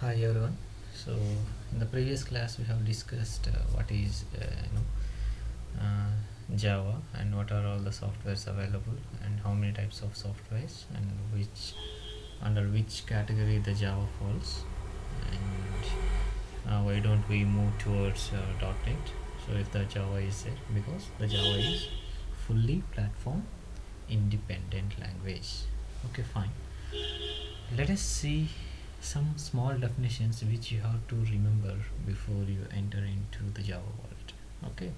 Hi everyone. So in the previous class we have discussed what is Java and what are all the softwares available and how many types of softwares and which under which category the Java falls, and why don't we move towards .NET. So if the Java is there, because the Java is fully platform independent language. Okay, fine. Let us see some small definitions which you have to remember before you enter into the Java world. Okay,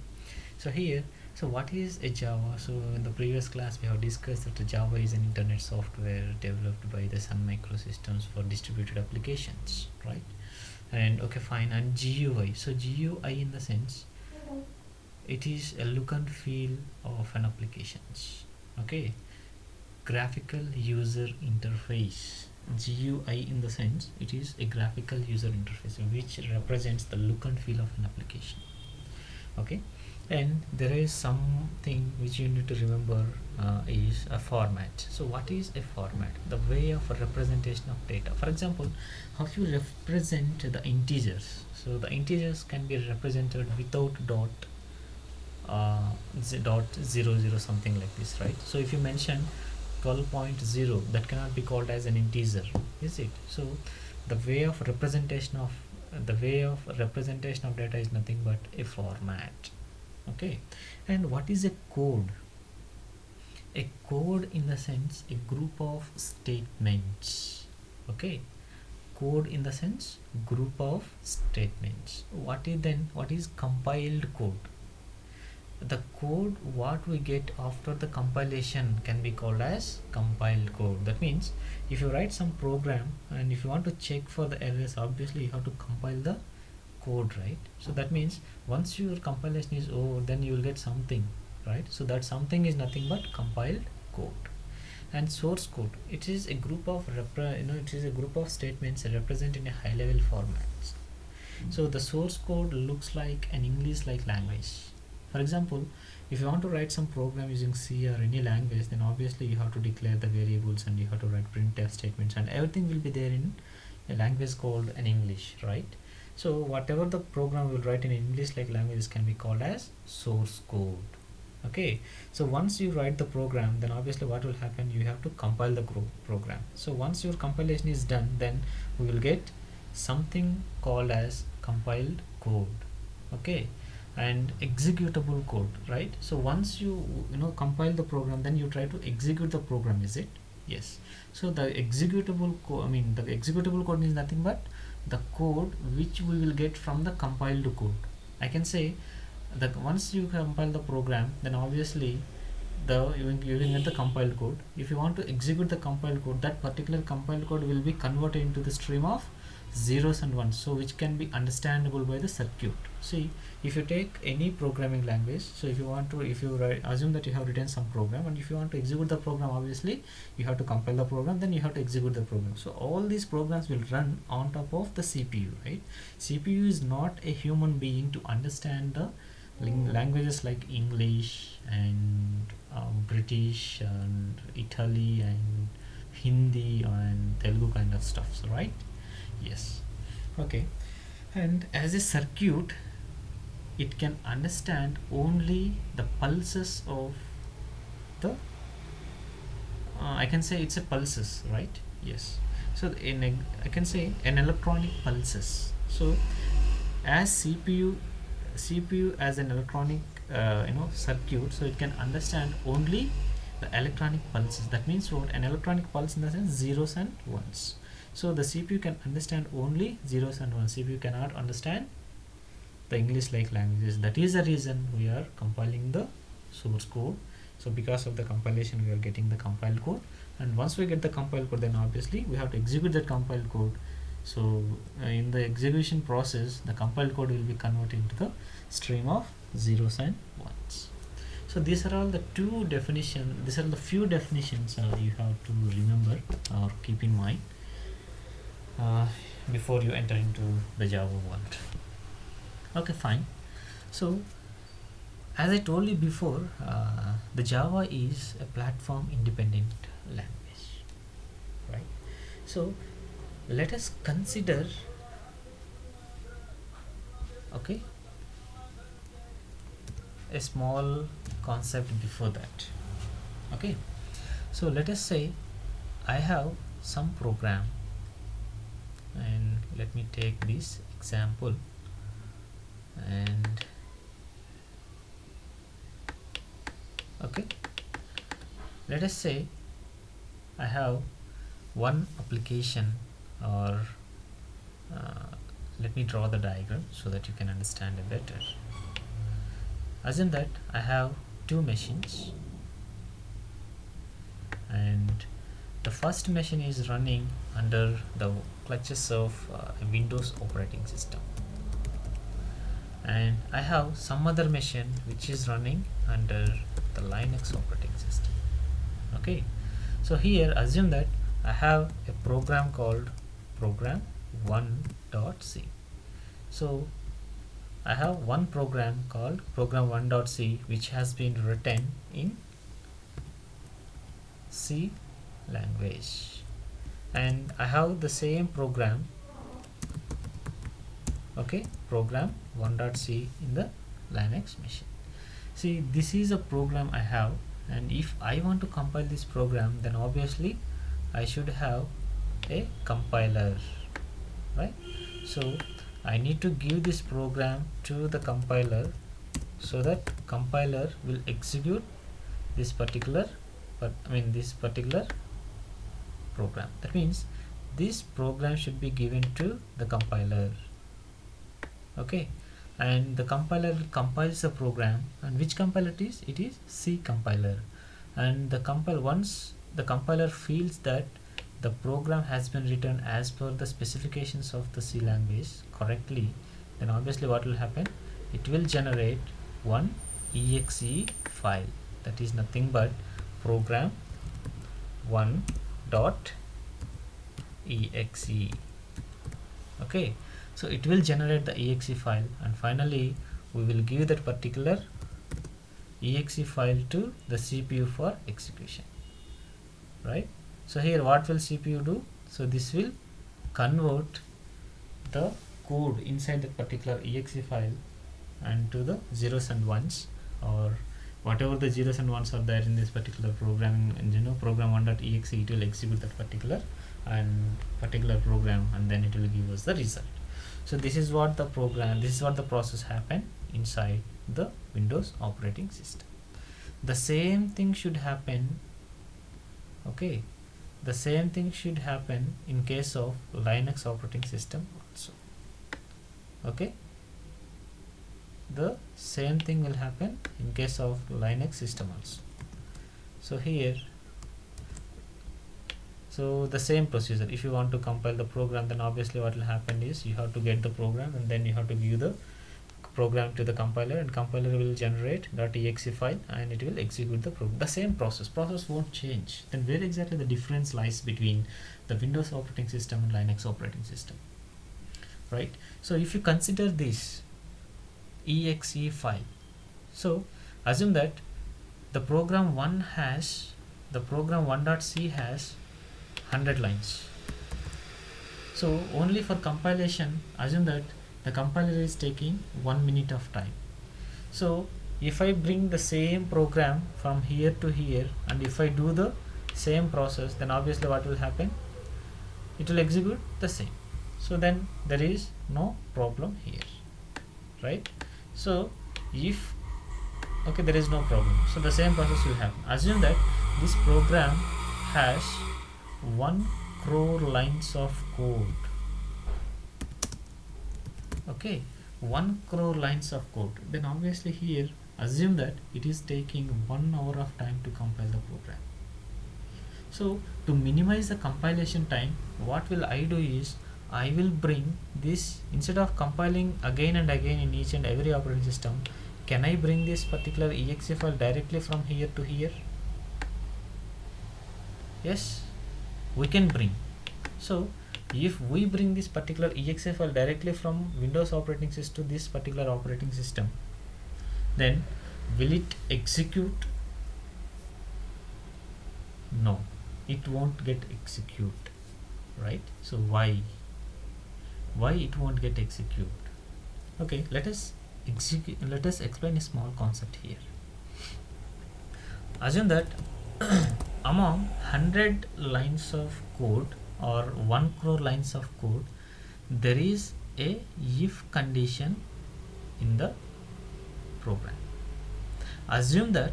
so here, so what is a Java? So in the previous class we have discussed that the Java is an internet software developed by the Sun Microsystems for distributed applications, right? And okay, fine. And GUI, so GUI in the sense it is a look and feel of an applications. Okay, graphical user interface. GUI in the sense it is a graphical user interface which represents the look and feel of an application. Okay, and there is something which you need to remember is a format. So what is a format? The way of a representation of data. For example, how you represent the integers. So the integers can be represented without dot 00 something like this, right? So if you mention 12.0, that cannot be called as an integer, is it? So the way of representation of data is nothing but a format. Okay, and what is a code? A code in the sense a group of statements. Okay, code in the sense group of statements. What is compiled code? The code what we get after the compilation can be called as compiled code. That means if you write some program and if you want to check for the errors, obviously you have to compile the code, right? So that means once your compilation is over, then you will get something, right? So that something is nothing but compiled code. And source code, it is a group of statements represented in a high level formats. So the source code looks like an English like language. For example, if you want to write some program using C or any language, then obviously you have to declare the variables and you have to write printf statements and everything will be there in a language called an English, right? So whatever the program will write in English like languages can be called as source code. Okay, so once you write the program, then obviously what will happen, you have to compile the program. So once your compilation is done, then we will get something called as compiled code. Okay, and executable code, right? So once you compile the program, then you try to execute the program, is it? Yes. So the executable code is nothing but the code which we will get from the compiled code. I can say that once you compile the program, then obviously you will get the compiled code. If you want to execute the compiled code, that particular compiled code will be converted into the stream of zeros and ones, so which can be understandable by the circuit. See, if you take any programming language, so if you assume that you have written some program, and if you want to execute the program, obviously you have to compile the program, then you have to execute the program. So all these programs will run on top of the CPU, right? CPU is not a human being to understand the languages like English and British and Italy and Hindi and Telugu kind of stuff, right? Yes. Okay, and as a circuit it can understand only the pulses of the I can say it's a pulses, right? Yes. So I can say an electronic pulses. So as CPU as an electronic circuit, so it can understand only the electronic pulses. That means what? An electronic pulse in the sense zeros and ones. So the CPU can understand only zeros and ones. CPU cannot understand the English like languages. That is the reason we are compiling the source code. So because of the compilation we are getting the compiled code, and once we get the compiled code, then obviously we have to execute that compiled code. So in the execution process, the compiled code will be converted into the stream of zeros and ones. So these are all the two definitions. These are the few definitions you have to remember or keep in mind before you enter into the Java world. Okay, fine. So as I told you before, the Java is a platform independent language, right? So let us consider Okay, a small concept before that. Okay, so let us say I have some program, and let me take this example, and okay, let us say I have one application, or let me draw the diagram so that you can understand it better. Assume that I have two machines, and the first machine is running under the clutches of a Windows operating system, and I have some other machine which is running under the Linux operating system. Okay, so here assume that I have a program called program1.c. So I have one program called program1.c which has been written in C language, and I have the same program, okay, program1.c in the Linux machine. See, this is a program I have, and if I want to compile this program, then obviously I should have a compiler, right? So I need to give this program to the compiler so that compiler will execute this particular program. That means this program should be given to the compiler. Okay, and the compiler compiles the program, and which compiler it is? It is C compiler. And once the compiler feels that the program has been written as per the specifications of the C language correctly, then obviously what will happen? It will generate one exe file, that is nothing but program1.exe. Okay, so it will generate the exe file, and finally we will give that particular exe file to the CPU for execution, right? So here what will CPU do? So this will convert the code inside that particular exe file and to the zeros and ones, or whatever the zeros and ones are there in this particular program, and program1.exe, it will execute that particular program, and then it will give us the result. So this is what the process happen inside the Windows operating system. The same thing should happen, okay, the same thing should happen in case of Linux operating system also. Okay, the same thing will happen in case of Linux system also. So here, so the same procedure, if you want to compile the program, then obviously what will happen is you have to get the program, and then you have to give the program to the compiler, and compiler will generate .exe file, and it will execute the program. The same process won't change. Then where exactly the difference lies between the Windows operating system and Linux operating system, right? So if you consider this exe file, so assume that the program1.c has 100 lines. So only for compilation, assume that the compiler is taking 1 minute of time. So if I bring the same program from here to here, and if I do the same process, then obviously what will happen? It will execute the same. So then there is no problem here, right? So if there is no problem, so the same process will happen. Assume that this program has 1 crore lines of code. Okay, 1 crore lines of code. Then obviously here assume that it is taking 1 hour of time to compile the program. So to minimize the compilation time, what will I do is I will bring this, instead of compiling again and again in each and every operating system, can I bring this particular exe file directly from here to here? Yes, we can bring. So if we bring this particular exe file directly from Windows operating system to this particular operating system, then will it execute? No, it won't get execute, right? So why it won't get execute? Okay, let us explain a small concept here. Assume that among 100 lines of code or 1 crore lines of code, there is a if condition in the program. Assume that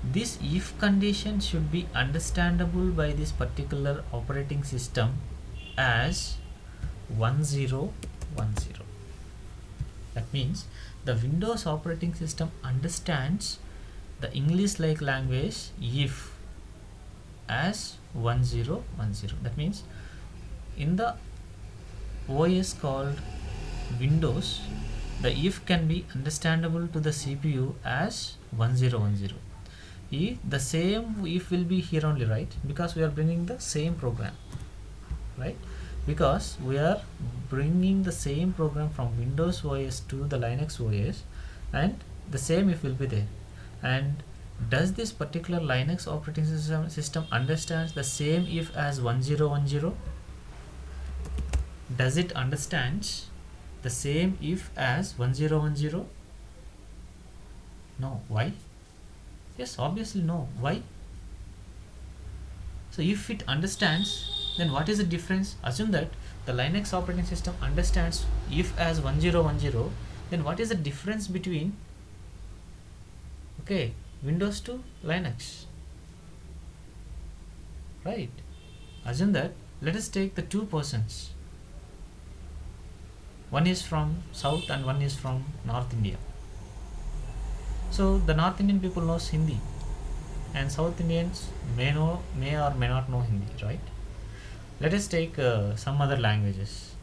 this if condition should be understandable by this particular operating system as 1010. That means the Windows operating system understands the English like language if as 1010. That means in the OS called Windows, the if can be understandable to the CPU as 1010. The same if will be here only, right? Because we are bringing the same program, right? Because we are bringing the same program from Windows OS to the Linux OS, and the same if will be there. And does this particular Linux operating system understands the same if as 1010? Does it understands the same if as 1010? No. Why? Yes, obviously no. Why? So if it understands, then what is the difference? Assume that the Linux operating system understands if as 1010, then what is the difference between Windows to Linux? Right? Assume that, let us take the two persons. One is from South and one is from North India. So the North Indian people knows Hindi, and South Indians may or may not know Hindi, right? Let us take some other languages.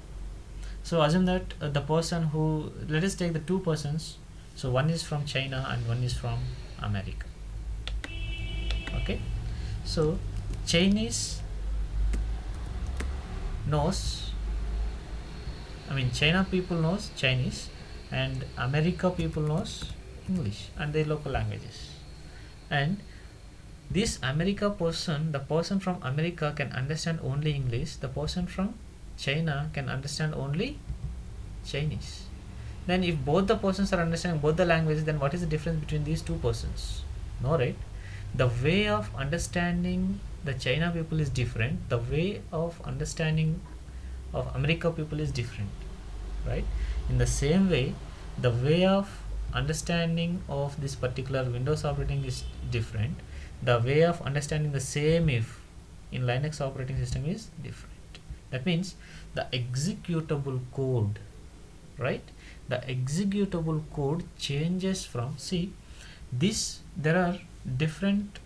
So assume that let us take the two persons. So one is from China and one is from America. Okay, so Chinese knows, China people knows Chinese, and America people knows English and their local languages. And this America person, the person from America can understand only English, the person from China can understand only Chinese. Then if both the persons are understanding both the languages, then what is the difference between these two persons? No, right? The way of understanding the China people is different, the way of understanding of America people is different, right? In the same way, the way of understanding of this particular Windows operating is different, the way of understanding the same if in Linux operating system is different. That means the executable code, right? The executable code changes from, there are different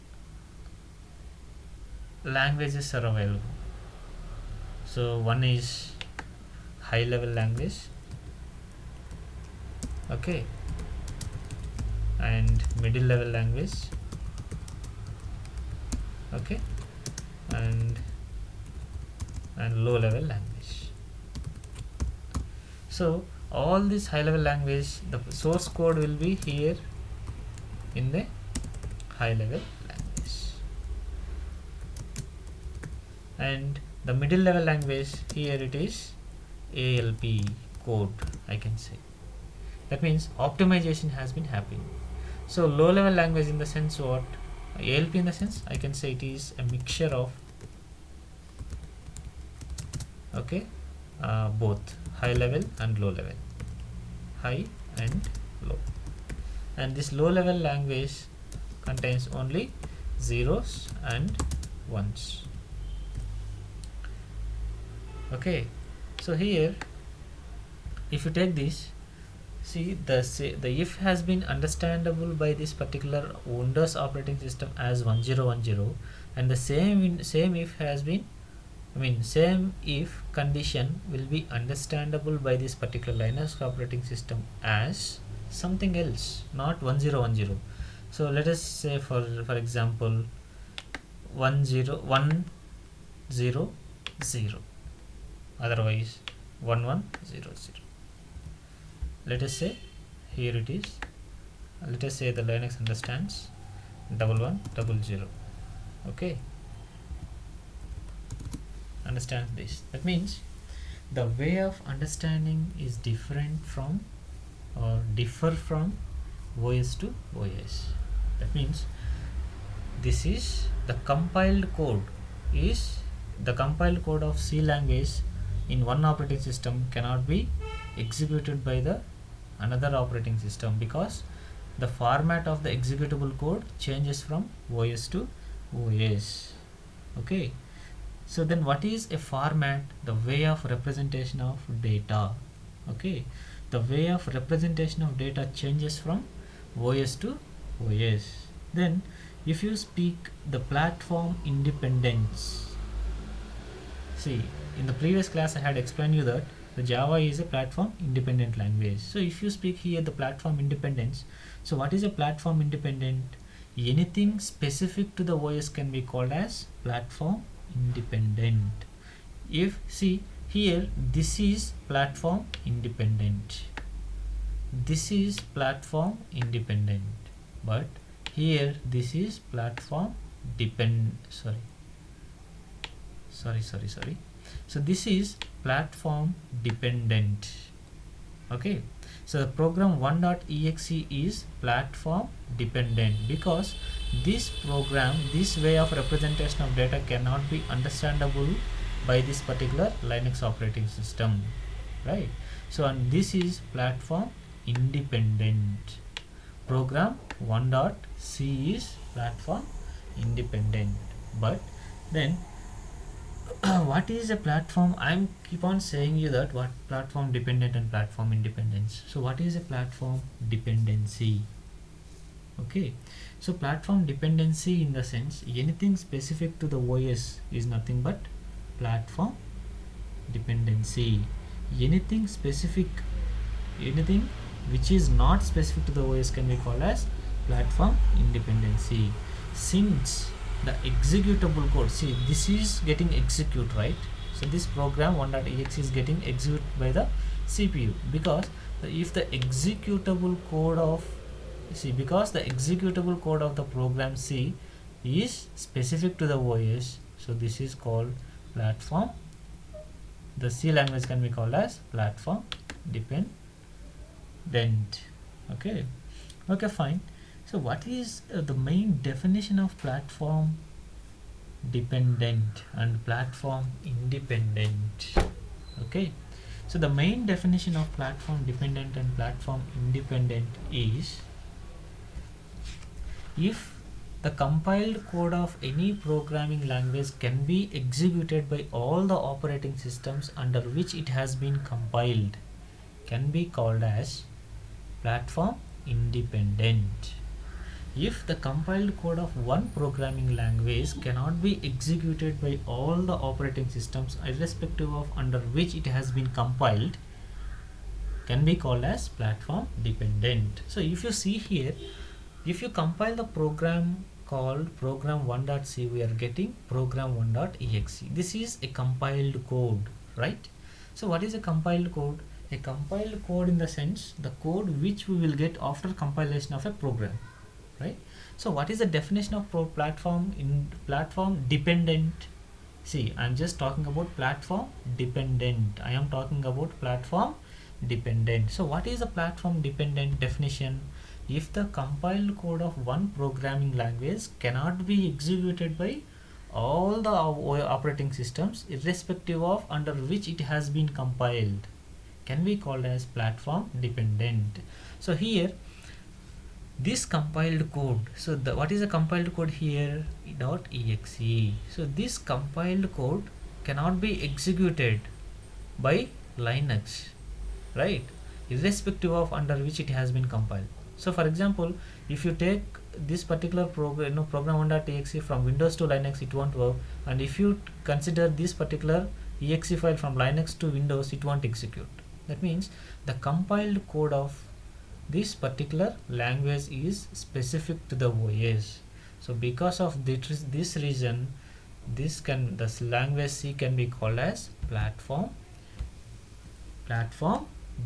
languages are available. So one is high level language, okay, and middle level language, okay, and low level language. So all this high level language, the source code will be here in the high level language, and the middle level language, here it is ALP code, I can say. That means optimization has been happening. So low level language in the sense what? ALP in the sense, I can say it is a mixture of both high level and low level, high and low. And this low level language contains only zeros and ones. Okay, so here if you take this, the if has been understandable by this particular Windows operating system as 1010, and the same if has been, same if condition will be understandable by this particular Linux operating system as something else, not 1010. So let us say for example 10100, otherwise 1100. Let us say here it is, let us say the Linux understands 1100. Okay, understand this. That means the way of understanding is different from or differ from OS to OS. That means this is the compiled code is the compiled code of C language in one operating system cannot be executed by the another operating system because the format of the executable code changes from OS to OS. Okay, so then what is a format? The way of representation of data. Okay, the way of representation of data changes from OS to OS. Then if you speak the platform independence, see in the previous class I had explained you that the Java is a platform independent language. So if you speak here the platform independence, so what is a platform independent? Anything specific to the OS can be called as platform independent. If see here this is platform independent, this is platform independent, but here this is platform sorry. So this is platform dependent. Okay, so the program 1.exe is platform dependent because this program, this way of representation of data cannot be understandable by this particular Linux operating system, right? So and this is platform independent. Program 1.c is platform independent, but then what is a platform? I'm keep on saying you that what platform dependent and platform independence. So what is a platform dependency? Okay, so platform dependency in the sense anything specific to the OS is nothing but platform dependency. Anything specific, anything which is not specific to the OS can be called as platform independency. Since the executable code, see this is getting execute, right? So this program 1.exe is getting executed by the CPU because if the executable code of because the executable code of the program C is specific to the OS, so this is called platform. The C language can be called as platform dependent. Okay, fine. So what is the main definition of platform dependent and platform independent? Okay, so the main definition of platform dependent and platform independent is if the compiled code of any programming language can be executed by all the operating systems under which it has been compiled can be called as platform independent. If the compiled code of one programming language cannot be executed by all the operating systems irrespective of under which it has been compiled can be called as platform dependent. So if you see here, if you compile the program called program 1.c, we are getting program 1.exe. This is a compiled code, right? So what is a compiled code? A compiled code in the sense the code which we will get after compilation of a program, right? So what is the definition of platform dependent? See, I'm just talking about platform dependent. I am talking about platform dependent. So what is a platform dependent definition? If the compiled code of one programming language cannot be executed by all the operating systems irrespective of under which it has been compiled can be called as platform dependent. So here this compiled code, so what is the compiled code here? .exe. so this compiled code cannot be executed by Linux, right, irrespective of under which it has been compiled. So for example, if you take this particular program, program 1.exe from Windows to Linux, it won't work, and if you consider this particular exe file from Linux to Windows, it won't execute. That means the compiled code of this particular language is specific to the OS. So because of this reason, this language C can be called as platform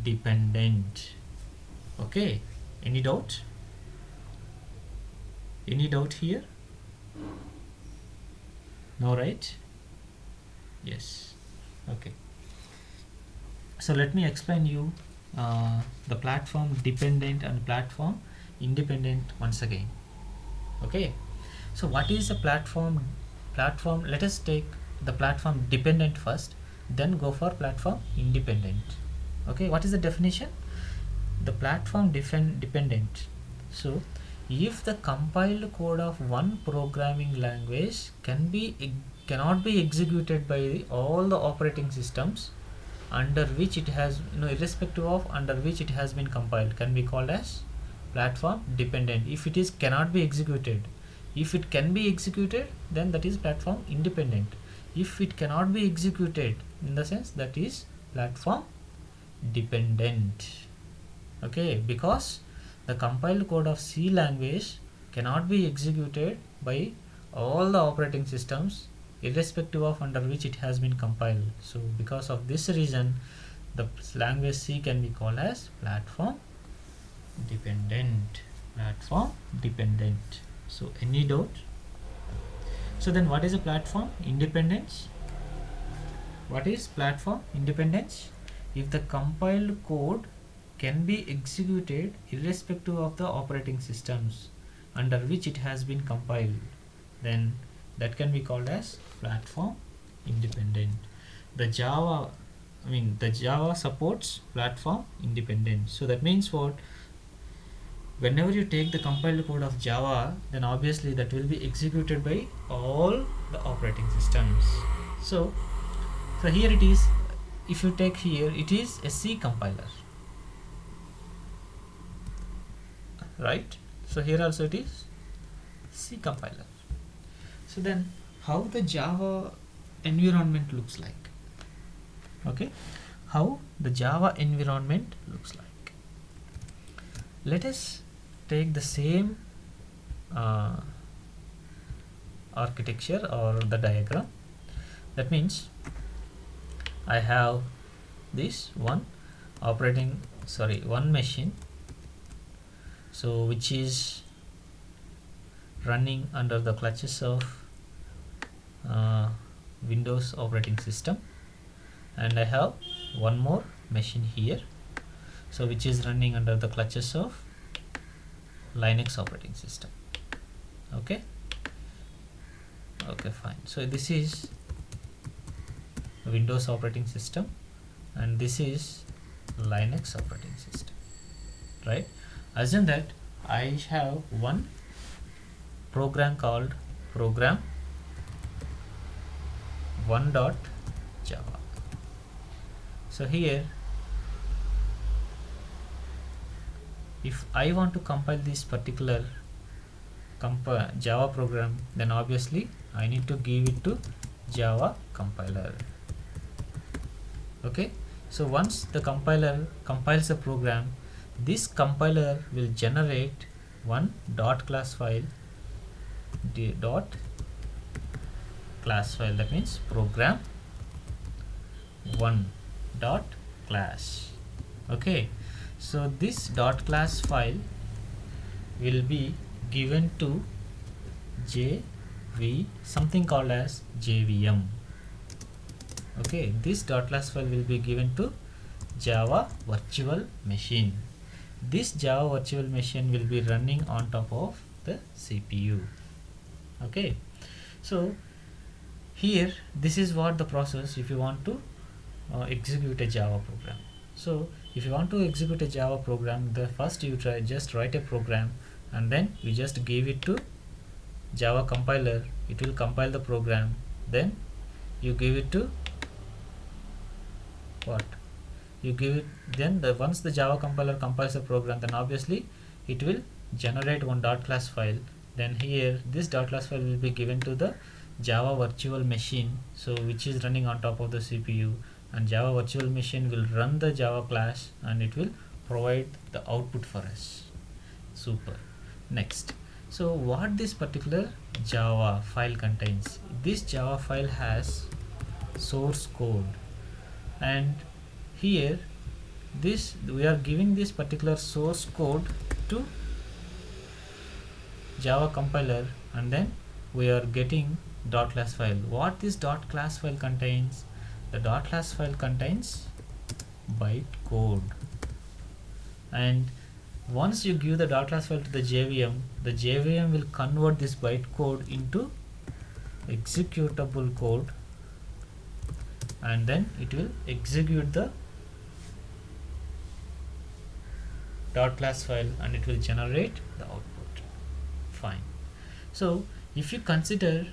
dependent. Okay, any doubt? Any doubt here? No, right? Yes. Okay, so let me explain you the platform dependent and platform independent once again. Okay, so what is a platform? Let us take the platform dependent first, then go for platform independent. Okay, what is the definition? The platform dependent. So if the compiled code of one programming language cannot be executed by all the operating systems under which it has, irrespective of under which it has been compiled, can be called as platform dependent. If it is cannot be executed, if it can be executed, then that is platform independent. If it cannot be executed, in the sense, that is platform dependent. Okay, because the compiled code of C language cannot be executed by all the operating systems irrespective of under which it has been compiled. So because of this reason, the language C can be called as platform dependent. Platform dependent. So any doubt? So then what is a platform independence? What is platform independence? If the compiled code can be executed irrespective of the operating systems under which it has been compiled, then that can be called as platform independent. The Java supports platform independent. So that means what? Whenever you take the compiled code of Java, then obviously that will be executed by all the operating systems. So here it is. If you take here, it is a C compiler, right? So here also it is C compiler. So then how the Java environment looks like? Okay, how the Java environment looks like. Let us take the same architecture or the diagram. That means I have this one machine, so which is running under the clutches of Windows operating system, and I have one more machine here, so which is running under the clutches of Linux operating system. Okay, fine. So this is Windows operating system and this is Linux operating system, right? Assume that I have one program called program 1.java. So here, if I want to compile this particular Java program, then obviously I need to give it to Java compiler. Okay, so once the compiler compiles a program, this compiler will generate one class file, that means program 1.class. Okay, so this .class file will be given to something called as JVM. Okay, this .class file will be given to Java virtual machine. This Java virtual machine will be running on top of the CPU. Okay, so here this is what the process if you want to execute a Java program. So if you want to execute a Java program, the first you just write a program and then you just give it to Java compiler. It will compile the program. Then you give it to what? You give it, then once the Java compiler compiles the program, then obviously it will generate one .class file. Then here this .class file will be given to the Java virtual machine, so which is running on top of the CPU, and Java virtual machine will run the Java class and it will provide the output for us. Super. Next, so what this particular Java file contains? This Java file has source code, and here this we are giving this particular source code to Java compiler, and then we are getting .class file. What this .class file contains? The .class file contains byte code. and once you give the .class file to the JVM will convert this bytecode into executable code, and then it will execute the .class file and it will generate the output. Fine. So if you consider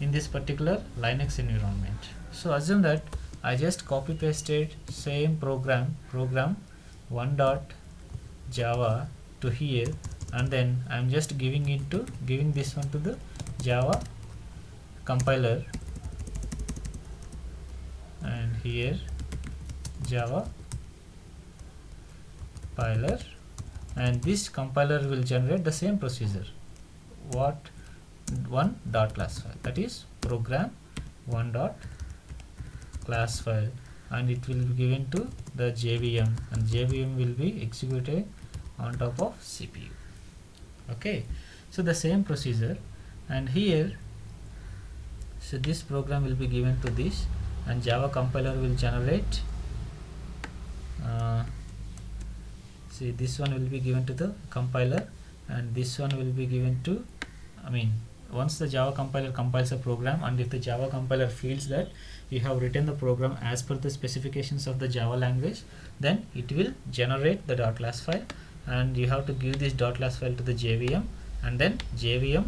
in this particular Linux environment, so assume that I just copy pasted same program 1.java to here, and then I'm just giving this one to the Java compiler, and here Java compiler, and this compiler will generate the same procedure. What? One .class file, that is program 1.class file, and it will be given to the JVM, and JVM will be executed on top of CPU. Okay, so the same procedure, and here, so this program will be given to this, and Java compiler will generate see, this one will be given to the compiler, and this one will be given to, once the Java compiler compiles a program, and if the Java compiler feels that you have written the program as per the specifications of the Java language, then it will generate the .class file, and you have to give this .class file to the JVM, and then JVM,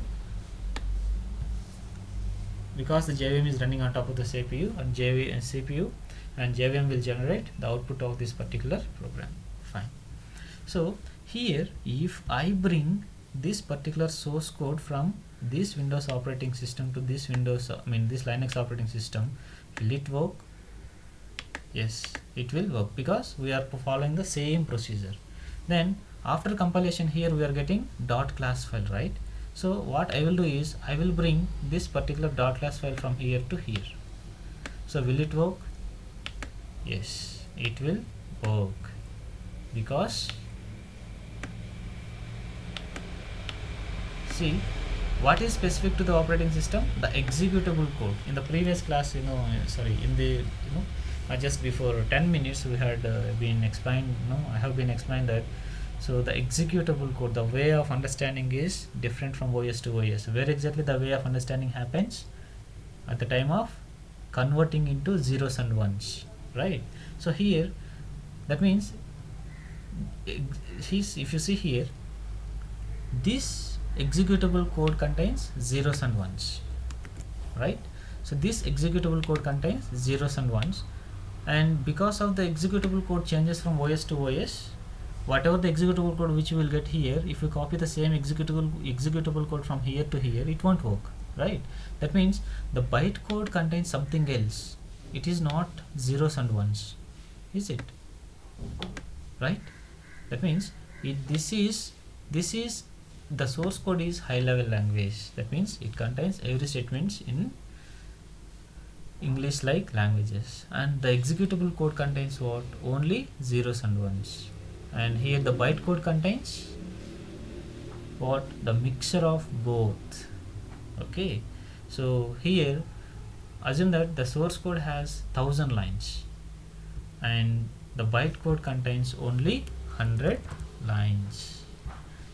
because the JVM is running on top of the CPU and CPU, and JVM will generate the output of this particular program. Fine. So here, if I bring this particular source code from this Windows operating system to this this Linux operating system, will it work? Yes, it will work, because we are following the same procedure. Then after compilation, here we are getting .class file, right? So what I will do is, I will bring this particular .class file from here to here. So will it work? Yes, it will work, because see, what is specific to the operating system? The executable code. In the previous class, just before 10 minutes we had been explained, I have been explained that, so the executable code, the way of understanding is different from OS to OS. Where exactly the way of understanding happens? At the time of converting into zeros and ones, right? So here, that means, if you see here, this executable code contains zeros and ones, right? So this executable code contains zeros and ones, and because of the executable code changes from OS to OS, whatever the executable code which you will get here, if you copy the same executable code from here to here, it won't work, right? That means the bytecode contains something else. It is not zeros and ones, is it? Right? That means this is the source code is high level language. That means it contains every statements in English like languages, and the executable code contains what? Only zeros and ones. And here the bytecode contains what? The mixture of both. Okay, so here assume that the source code has 1000 lines, and the bytecode contains only 100 lines.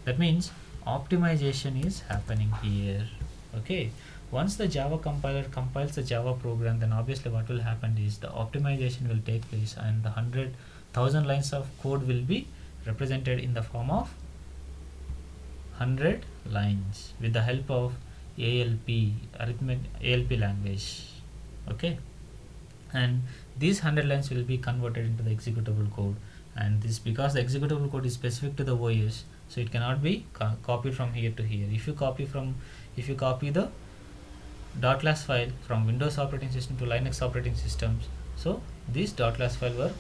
That means optimization is happening here. Okay, once the Java compiler compiles the Java program, then obviously what will happen is the optimization will take place, and the 100,000 lines of code will be represented in the form of 100 lines with the help of ALP language. Okay, and these 100 lines will be converted into the executable code, and this, because the executable code is specific to the OS, so it cannot be copied from here to here. If you copy the .class file from Windows operating system to Linux operating systems, so this .class file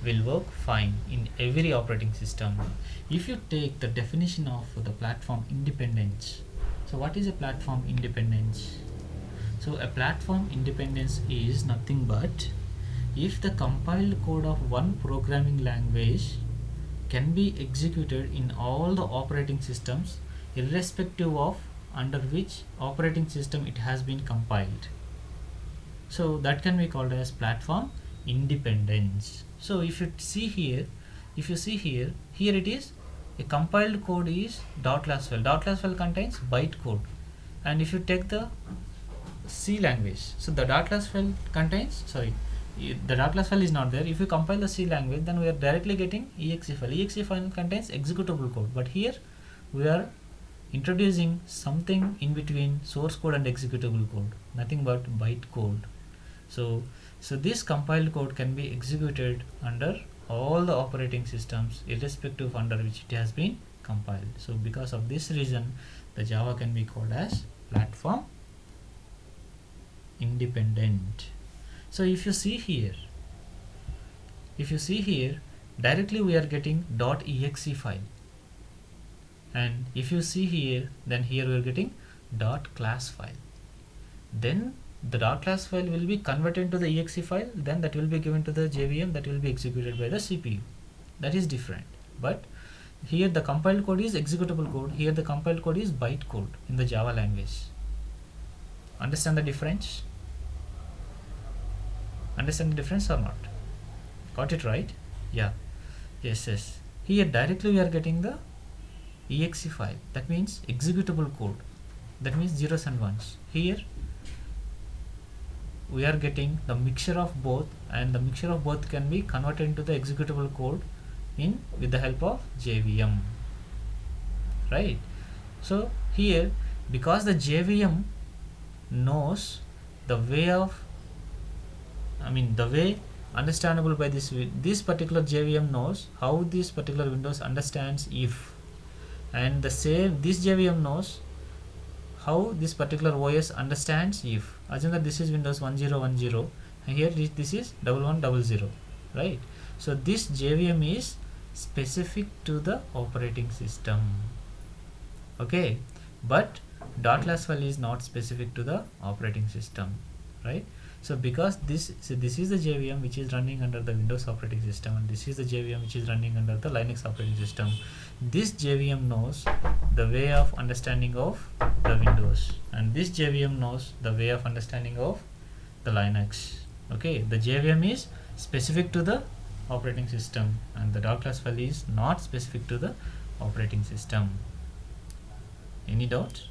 will work fine in every operating system. If you take the definition of the platform independence, so what is a platform independence? So a platform independence is nothing but if the compiled code of one programming language can be executed in all the operating systems irrespective of under which operating system it has been compiled. So that can be called as platform independence. So if you see here, here it is a compiled code is dot class file. Dot class file contains byte code, and if you take the C language, so the dot class file contains, the dot class file is not there. If you compile the C language, then we are directly getting exe file. Exe file contains executable code, but here we are introducing something in between source code and executable code, nothing but byte code. So this compiled code can be executed under all the operating systems irrespective of under which it has been compiled. So because of this reason, the Java can be called as platform independent. So if you see here, directly we are getting .exe file, and if you see here, then here we are getting .class file. Then the .class file will be converted to the exe file, then that will be given to the JVM, that will be executed by the CPU. That is different. But here the compiled code is executable code, here the compiled code is byte code in the Java language. Understand the difference? Understand the difference or not? Got it right? Yeah. Yes. Here directly we are getting the exe file, that means executable code, that means zeros and ones. Here we are getting the mixture of both, and the mixture of both can be converted into the executable code with the help of JVM, right? So here, because the JVM knows the way understandable by this particular JVM knows how this particular Windows understands if, and this JVM knows how this particular OS understands if. Assume that this is Windows 1010 and here this is 1100, right? So this JVM is specific to the operating system, okay, but .class file is not specific to the operating system, right? So because this is the JVM which is running under the Windows operating system, and this is the JVM which is running under the Linux operating system. This JVM knows the way of understanding of the Windows, and this JVM knows the way of understanding of the Linux. Okay, the JVM is specific to the operating system, and the .class file is not specific to the operating system. Any doubt?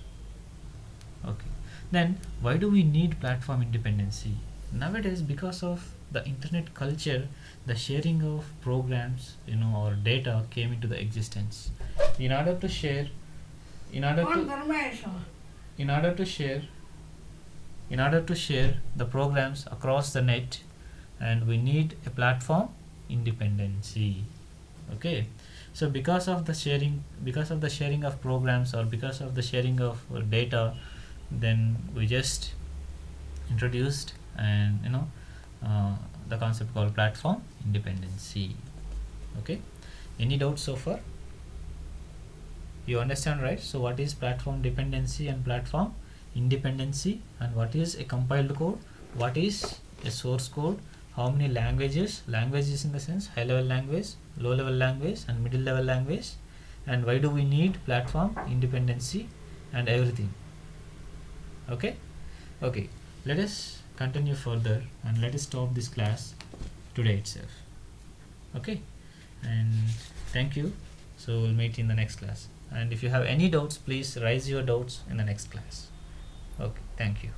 Okay. Then why do we need platform independency? Nowadays, because of the internet culture, the sharing of programs, or data came into the existence. In order to share the programs across the net, and we need a platform independency. Okay, so because of the sharing of programs, or because of the sharing of data, then we just introduced the concept called platform independency. Okay, any doubts so far? You understand, right? So what is platform dependency and platform independency, and what is a compiled code, what is a source code, how many languages in the sense high level language, low level language, and middle level language, and why do we need platform independency, and everything. Okay, let us continue further, and let us stop this class today itself. Okay, and thank you. So we'll meet in the next class, and if you have any doubts, please raise your doubts in the next class. Okay, thank you.